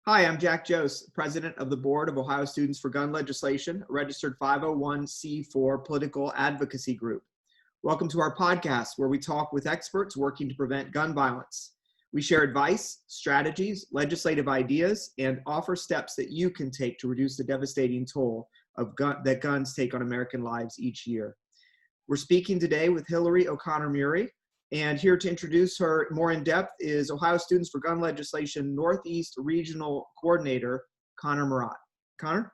Hi, I'm Jack Jose, President of the Board of Ohio Students for Gun Legislation, a registered 501c4 political advocacy group. Welcome to our podcast, where we talk with experts working to prevent gun violence. We share advice, strategies, legislative ideas, and offer steps that you can take to reduce the devastating toll that guns take on American lives each year. We're speaking today with Hillary O'Connor Mueri, and here to introduce her more in depth is Ohio Students for Gun Legislation Northeast Regional Coordinator, Connor Murat. Connor?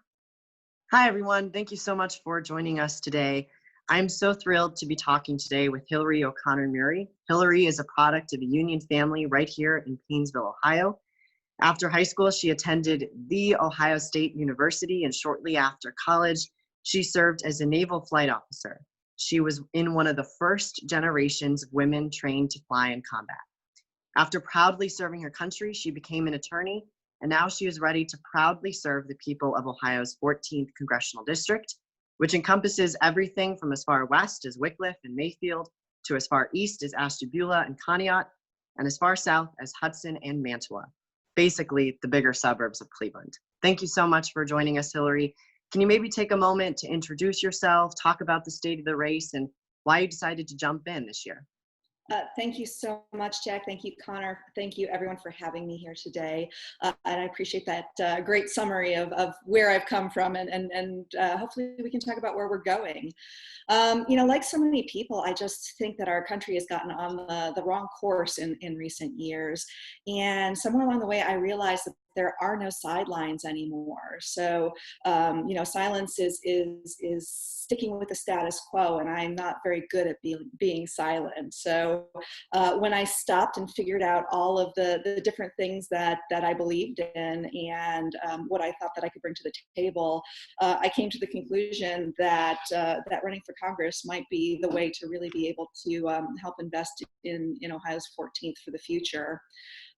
Hi, everyone. Thank you so much for joining us today. I'm so thrilled to be talking today with Hillary O'Connor Mueri. Hillary is a product of a union family right here in Painesville, Ohio. After high school, she attended The Ohio State University, and shortly after college, she served as a naval flight officer. She was in one of the first generations of women trained to fly in combat. After proudly serving her country, she became an attorney, and now she is ready to proudly serve the people of Ohio's 14th Congressional District, which encompasses everything from as far west as Wickliffe and Mayfield to as far east as Ashtabula and Conneaut, and as far south as Hudson and Mantua, basically the bigger suburbs of Cleveland. Thank you so much for joining us, Hillary. Can you maybe take a moment to introduce yourself, talk about the state of the race, and why you decided to jump in this year? Thank you so much, Jack. Thank you, Connor. Thank you, everyone, for having me here today. And I appreciate that great summary of where I've come from, and hopefully we can talk about where we're going. Like so many people, I just think that our country has gotten on the wrong course in recent years. And somewhere along the way, I realized that there are no sidelines anymore. So, silence is sticking with the status quo, and I'm not very good at being silent. So when I stopped and figured out all of the different things that I believed in and what I thought that I could bring to the table, I came to the conclusion that running for Congress might be the way to really be able to help invest in Ohio's 14th for the future.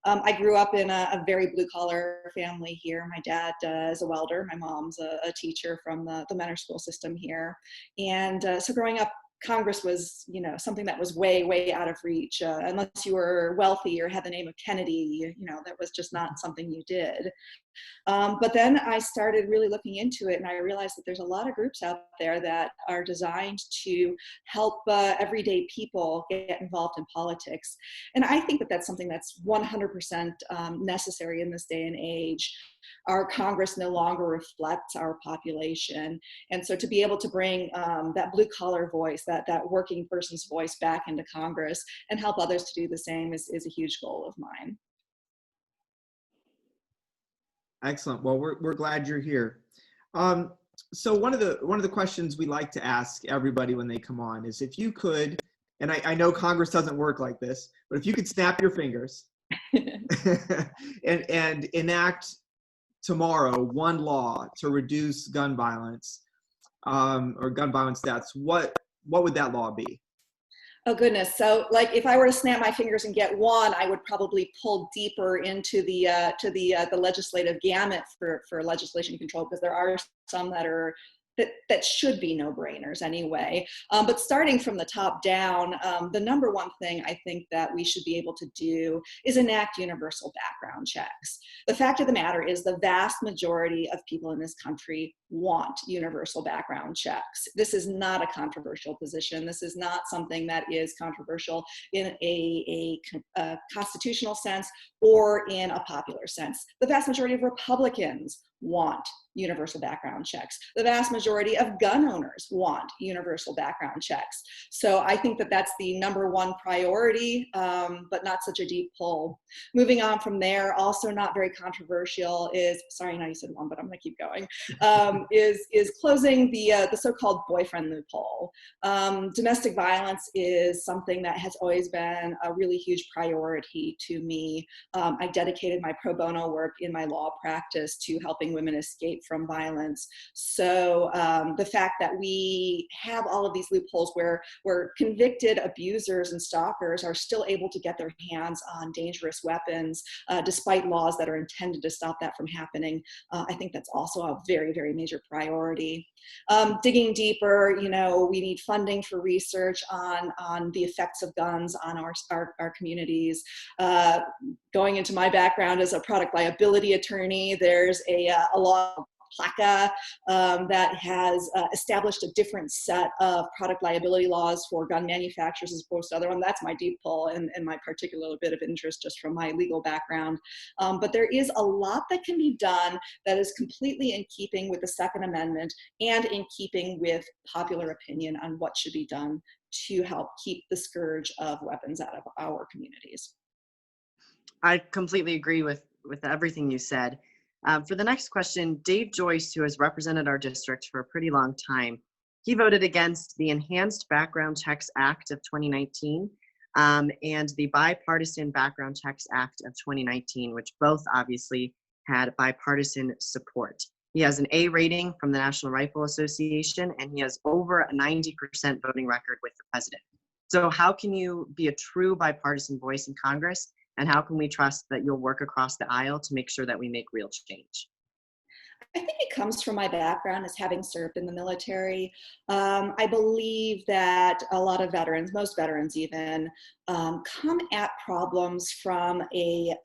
I grew up in a very blue-collar family here. My dad is a welder. My mom's a teacher from the Mentor school system here. And so growing up, Congress was, something that was way, way out of reach. Unless you were wealthy or had the name of Kennedy, that was just not something you did. But then I started really looking into it, and I realized that there's a lot of groups out there that are designed to help everyday people get involved in politics. And I think that that's something that's 100% necessary in this day and age. Our Congress no longer reflects our population. And so to be able to bring that blue collar voice, that working person's voice back into Congress and help others to do the same is a huge goal of mine. Excellent. Well, we're glad you're here. So one of the questions we like to ask everybody when they come on is if you could, and I know Congress doesn't work like this, but if you could snap your fingers and enact tomorrow one law to reduce gun violence or gun violence deaths, what would that law be? Oh goodness! So, if I were to snap my fingers and get one, I would probably pull deeper into the legislative gamut for legislation control, because there are some that should be no-brainers anyway. But starting from the top down, the number one thing I think that we should be able to do is enact universal background checks. The fact of the matter is the vast majority of people in this country want universal background checks. This is not a controversial position. This is not something that is controversial in a constitutional sense or in a popular sense. The vast majority of Republicans want universal background checks. The vast majority of gun owners want universal background checks. So I think that that's the number one priority, but not such a deep pull. Moving on from there, also not very controversial is, sorry, now you said one, but I'm gonna keep going, is closing the so-called boyfriend loophole. Domestic violence is something that has always been a really huge priority to me. I dedicated my pro bono work in my law practice to helping women escape from violence. So the fact that we have all of these loopholes where convicted abusers and stalkers are still able to get their hands on dangerous weapons, despite laws that are intended to stop that from happening, I think that's also a very, very major major priority. Digging deeper, we need funding for research on the effects of guns on our communities. Going into my background as a product liability attorney, there's a law, PLACA, that has established a different set of product liability laws for gun manufacturers as opposed to other ones. That's my deep pull and my particular bit of interest just from my legal background. But there is a lot that can be done that is completely in keeping with the Second Amendment and in keeping with popular opinion on what should be done to help keep the scourge of weapons out of our communities. I completely agree with everything you said. For the next question, Dave Joyce, who has represented our district for a pretty long time, he voted against the Enhanced Background Checks Act of 2019 and the Bipartisan Background Checks Act of 2019, which both obviously had bipartisan support. He has an A rating from the National Rifle Association, and he has over a 90% voting record with the president. So how can you be a true bipartisan voice in Congress? And how can we trust that you'll work across the aisle to make sure that we make real change? I think it comes from my background as having served in the military. I believe that a lot of veterans, most veterans even, come at problems from a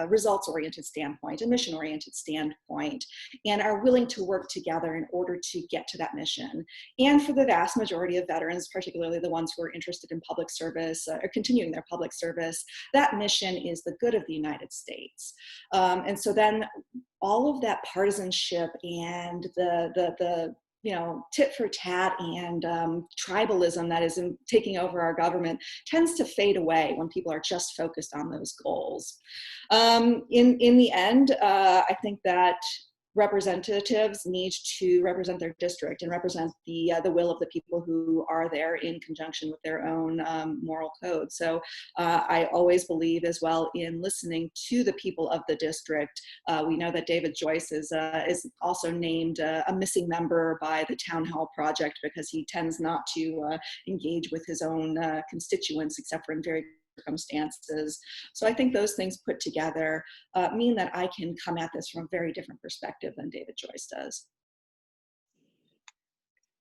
results-oriented standpoint, a mission-oriented standpoint, and are willing to work together in order to get to that mission. And for the vast majority of veterans, particularly the ones who are interested in public service or continuing their public service, that mission is the good of the United States. And so then all of that partisanship and the tit for tat and tribalism that is taking over our government tends to fade away when people are just focused on those goals. In the end, I think that representatives need to represent their district and represent the will of the people who are there in conjunction with their own moral code. So I always believe as well in listening to the people of the district. We know that David Joyce is also named a missing member by the Town Hall Project because he tends not to engage with his own constituents except for in very circumstances. So I think those things put together mean that I can come at this from a very different perspective than David Joyce does.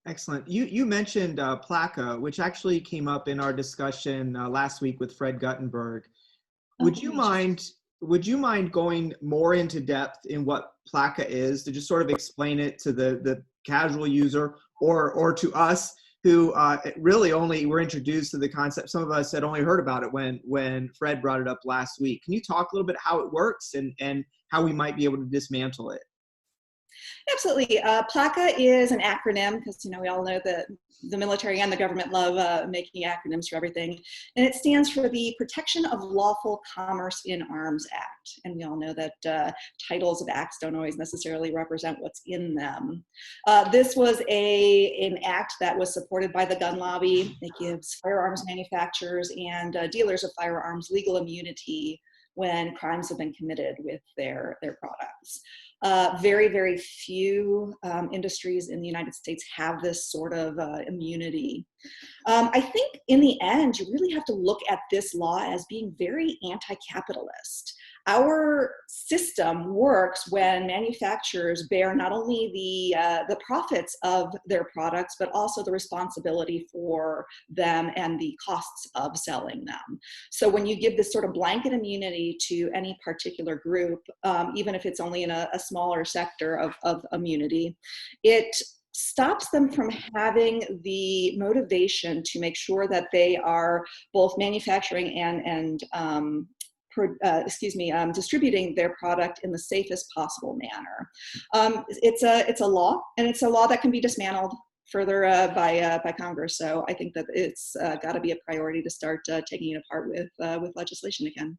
Excellent. You mentioned PLACA, which actually came up in our discussion last week with Fred Guttenberg. Would you mind going more into depth in what PLACA is, to just sort of explain it to the casual user or to us who really only were introduced to the concept? Some of us had only heard about it when Fred brought it up last week. Can you talk a little bit how it works and how we might be able to dismantle it? Absolutely. PLACA is an acronym because we all know that the military and the government love making acronyms for everything. And it stands for the Protection of Lawful Commerce in Arms Act. And we all know that titles of acts don't always necessarily represent what's in them. This was an act that was supported by the gun lobby. It gives firearms manufacturers and dealers of firearms legal immunity when crimes have been committed with their products. Very, very few industries in the United States have this sort of immunity. I think in the end, you really have to look at this law as being very anti-capitalist. Our system works when manufacturers bear not only the profits of their products, but also the responsibility for them and the costs of selling them. So when you give this sort of blanket immunity to any particular group, even if it's only in a smaller sector of immunity, it stops them from having the motivation to make sure that they are both manufacturing and distributing their product in the safest possible manner. It's a law, and it's a law that can be dismantled further by Congress. So I think that it's got to be a priority to start taking it apart with legislation again.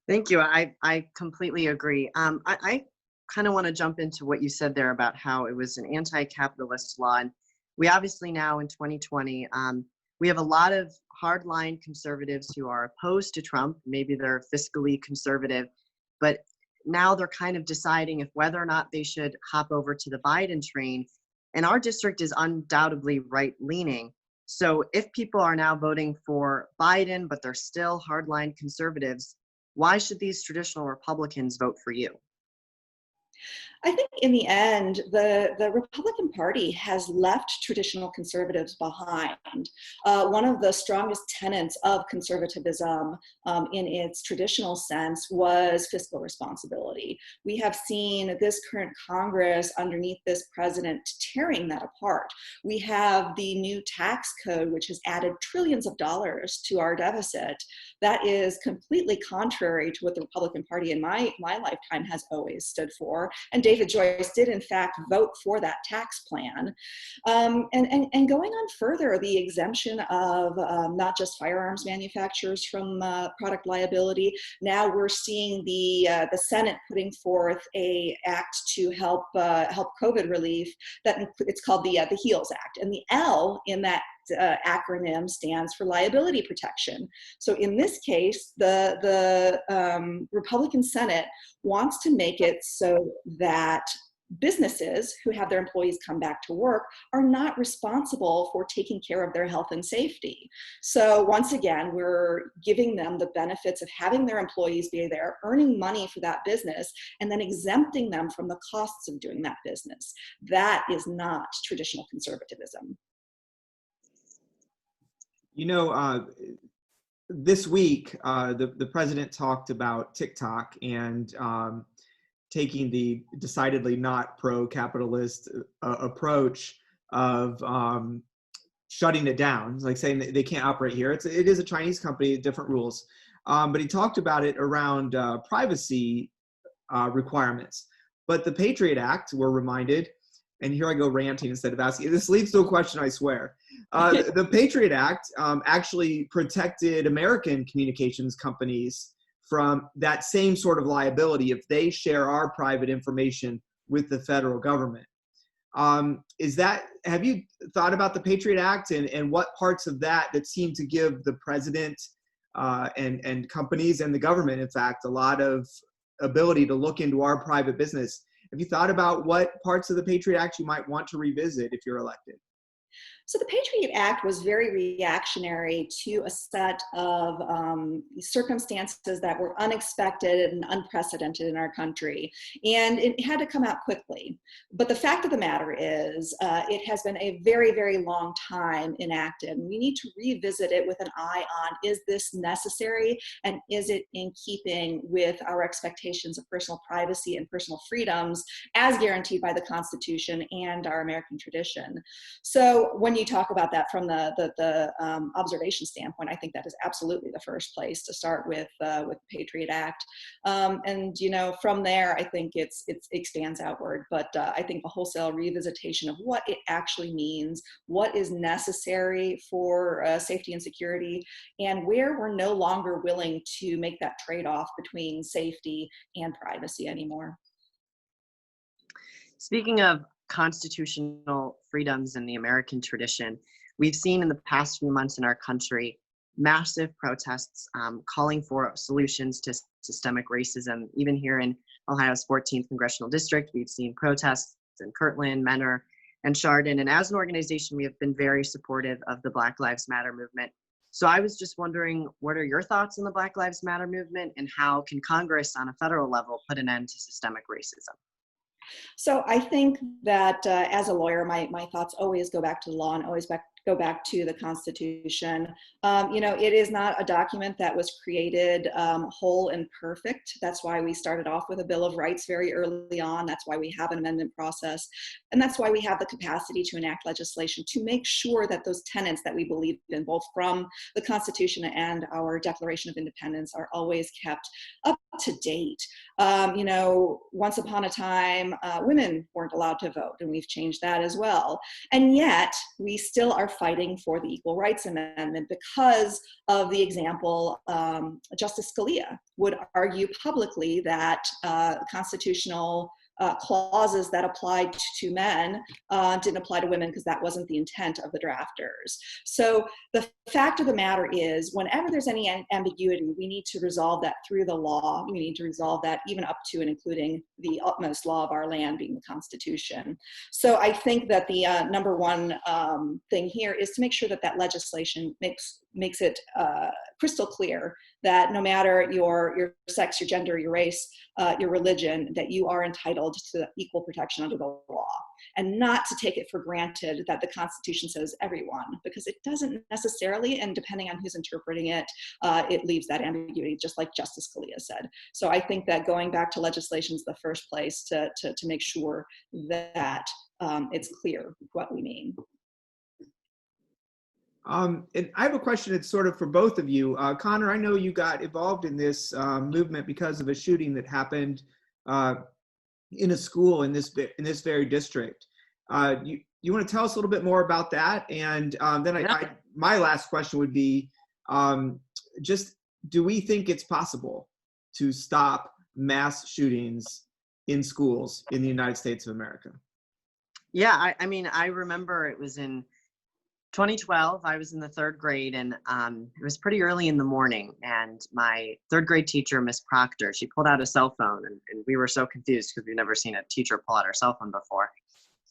Thank you. I completely agree. I kind of want to jump into what you said there about how it was an anti-capitalist law. And we obviously now in 2020, we have a lot of hardline conservatives who are opposed to Trump. Maybe they're fiscally conservative, but now they're kind of deciding if whether or not they should hop over to the Biden train. And our district is undoubtedly right-leaning. So if people are now voting for Biden, but they're still hardline conservatives, why should these traditional Republicans vote for you? I think in the end, the Republican Party has left traditional conservatives behind. One of the strongest tenets of conservatism in its traditional sense was fiscal responsibility. We have seen this current Congress underneath this president tearing that apart. We have the new tax code, which has added trillions of dollars to our deficit. That is completely contrary to what the Republican Party in my lifetime has always stood for. And David Joyce did in fact vote for that tax plan. And going on further, the exemption of not just firearms manufacturers from product liability. Now we're seeing the Senate putting forth a act to help COVID relief. That it's called the HEALS Act, and the L in that acronym stands for liability protection. So in this case, the Republican Senate wants to make it so that businesses who have their employees come back to work are not responsible for taking care of their health and safety. So once again, we're giving them the benefits of having their employees be there, earning money for that business, and then exempting them from the costs of doing that business. That is not traditional conservatism. You know, this week, the president talked about TikTok and taking the decidedly not pro-capitalist approach of shutting it down, like saying that they can't operate here. It is a Chinese company, different rules. But he talked about it around privacy requirements. But the Patriot Act, we're reminded, and here I go ranting instead of asking. This leads to a question, I swear. The Patriot Act actually protected American communications companies from that same sort of liability if they share our private information with the federal government. Have you thought about the Patriot Act and what parts of that seem to give the president and companies and the government, in fact, a lot of ability to look into our private business? Have you thought about what parts of the Patriot Act you might want to revisit if you're elected? So the Patriot Act was very reactionary to a set of circumstances that were unexpected and unprecedented in our country. And it had to come out quickly. But the fact of the matter is, it has been a very, very long time enacted. And we need to revisit it with an eye on, is this necessary? And is it in keeping with our expectations of personal privacy and personal freedoms as guaranteed by the Constitution and our American tradition? So when you talk about that from the observation standpoint, I think that is absolutely the first place to start with the Patriot Act, and from there I think it expands outward. But I think a wholesale revisitation of what it actually means, what is necessary for safety and security, and where we're no longer willing to make that trade-off between safety and privacy anymore. Speaking of constitutional freedoms in the American tradition, we've seen in the past few months in our country massive protests calling for solutions to systemic racism. Even here in Ohio's 14th Congressional District, we've seen protests in Kirtland, Mentor, and Chardon. And as an organization, we have been very supportive of the Black Lives Matter movement. So I was just wondering, what are your thoughts on the Black Lives Matter movement, and how can Congress on a federal level put an end to systemic racism? So I think that as a lawyer, my thoughts always go back to the law and always go back to the Constitution. It is not a document that was created whole and perfect. That's why we started off with a Bill of Rights very early on. That's why we have an amendment process. And that's why we have the capacity to enact legislation to make sure that those tenets that we believe in, both from the Constitution and our Declaration of Independence, are always kept up to date. Once upon a time, women weren't allowed to vote, and we've changed that as well. And yet, we still are fighting for the Equal Rights Amendment because of the example. Justice Scalia would argue publicly that constitutional clauses that applied to men didn't apply to women because that wasn't the intent of the drafters. So the fact of the matter is, whenever there's any ambiguity, we need to resolve that through the law. We need to resolve that even up to and including the utmost law of our land, being the Constitution. So I think that the number one thing here is to make sure that that legislation makes it crystal clear that no matter your sex, your gender, your race, your religion, that you are entitled to equal protection under the law, and not to take it for granted that the Constitution says everyone, because it doesn't necessarily, and depending on who's interpreting it, it leaves that ambiguity, just like Justice Scalia said. So I think that going back to legislation is the first place to make sure that it's clear what we mean. And I have a question that's sort of for both of you. Connor, I know you got involved in this movement because of a shooting that happened in a school in this very district. You want to tell us a little bit more about that? And then my last question would be, just do we think it's possible to stop mass shootings in schools in the United States of America? Yeah, I mean, I remember it was in 2012. I was in the 3rd grade, and it was pretty early in the morning, and my 3rd grade teacher, Miss Proctor, she pulled out a cell phone, and we were so confused because we've never seen a teacher pull out her cell phone before.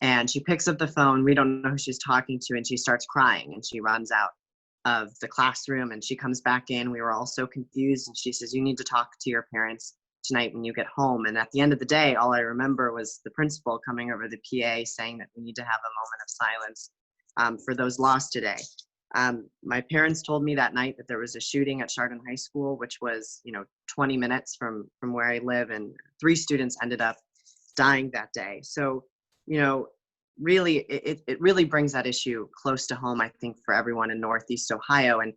And she picks up the phone, we don't know who she's talking to, and she starts crying, and she runs out of the classroom, and she comes back in. We were all so confused, and she says, "You need to talk to your parents tonight when you get home." And at the end of the day, all I remember was the principal coming over the PA saying that we need to have a moment of silence for those lost today. My parents told me that night that there was a shooting at Chardon High School, which was, 20 minutes from where I live, and 3 students ended up dying that day. So, really, it really brings that issue close to home, I think, for everyone in Northeast Ohio. And,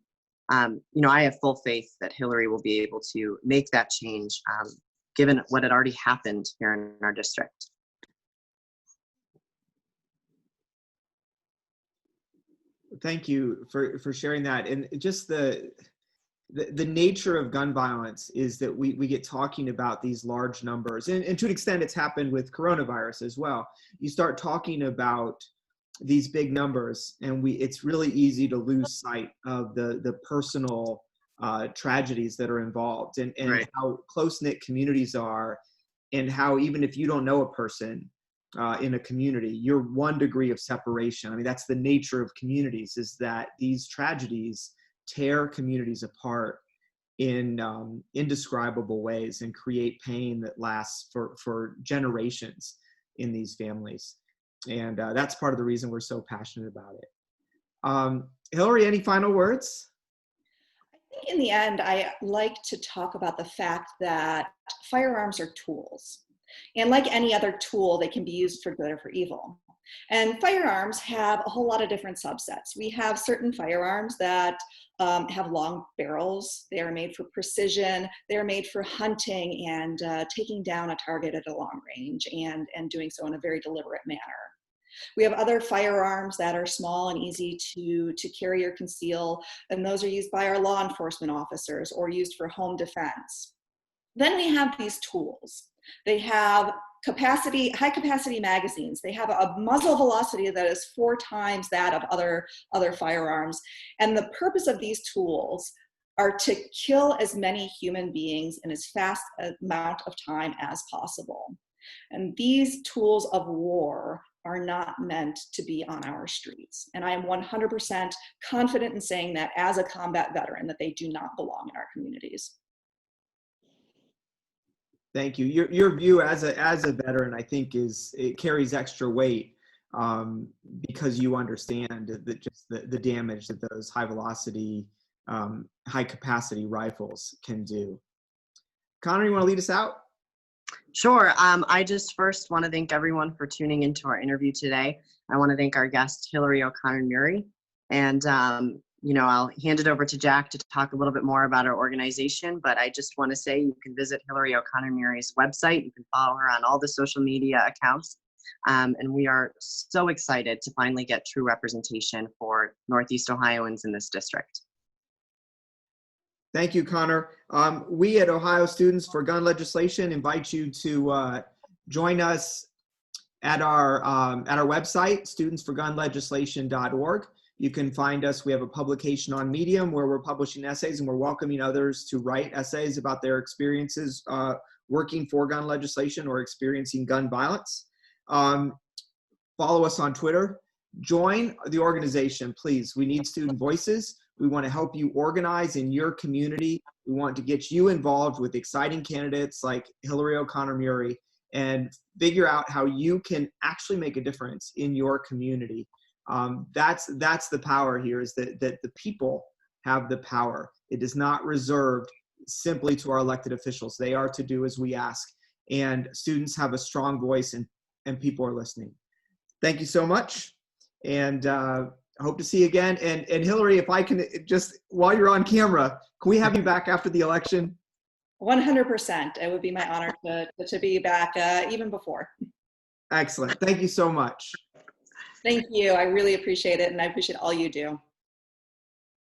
I have full faith that Hillary will be able to make that change, given what had already happened here in our district. Thank you for sharing that. And just the nature of gun violence is that we get talking about these large numbers, and to an extent it's happened with coronavirus as well. You start talking about these big numbers, and it's really easy to lose sight of the personal tragedies that are involved, and Right. how close-knit communities are, and how even if you don't know a person in a community, you're 1 degree of separation. I mean, that's the nature of communities, is that these tragedies tear communities apart in indescribable ways and create pain that lasts for generations in these families. And that's part of the reason we're so passionate about it. Hillary, any final words? I think in the end, I like to talk about the fact that firearms are tools. And like any other tool, they can be used for good or for evil. And firearms have a whole lot of different subsets. We have certain firearms that have long barrels. They are made for precision. They are made for hunting and taking down a target at a long range, and doing so in a very deliberate manner. We have other firearms that are small and easy to carry or conceal, and those are used by our law enforcement officers or used for home defense. Then we have these tools. They have high capacity magazines. They have a muzzle velocity that is 4 times that of other firearms. And the purpose of these tools are to kill as many human beings in as fast amount of time as possible. And these tools of war are not meant to be on our streets. And I am 100% confident in saying that as a combat veteran, that they do not belong in our communities. Thank you. Your view as a veteran, I think, it carries extra weight because you understand the damage that those high velocity, high capacity rifles can do. Connor, you want to lead us out? Sure. I just first want to thank everyone for tuning into our interview today. I want to thank our guest, Hillary O'Connor Mueri. And, I'll hand it over to Jack to talk a little bit more about our organization. But I just want to say you can visit Hillary O'Connor Mueri's website. You can follow her on all the social media accounts. And we are so excited to finally get true representation for Northeast Ohioans in this district. Thank you, Connor. We at Ohio Students for Gun Legislation invite you to join us at our website, studentsforgunlegislation.org. You can find us. We have a publication on Medium where we're publishing essays, and we're welcoming others to write essays about their experiences working for gun legislation or experiencing gun violence. Follow us on Twitter. Join the organization, please. We need student voices. We want to help you organize in your community. We want to get you involved with exciting candidates like Hillary O'Connor Mueri and figure out how you can actually make a difference in your community. That's the power here, is that the people have the power. It is not reserved simply to our elected officials. They are to do as we ask. And students have a strong voice, and people are listening. Thank you so much. And I hope to see you again. And Hillary, if I can just, while you're on camera, can we have you back after the election? 100%. It would be my honor to be back even before. Excellent. Thank you so much. Thank you. I really appreciate it, and I appreciate all you do.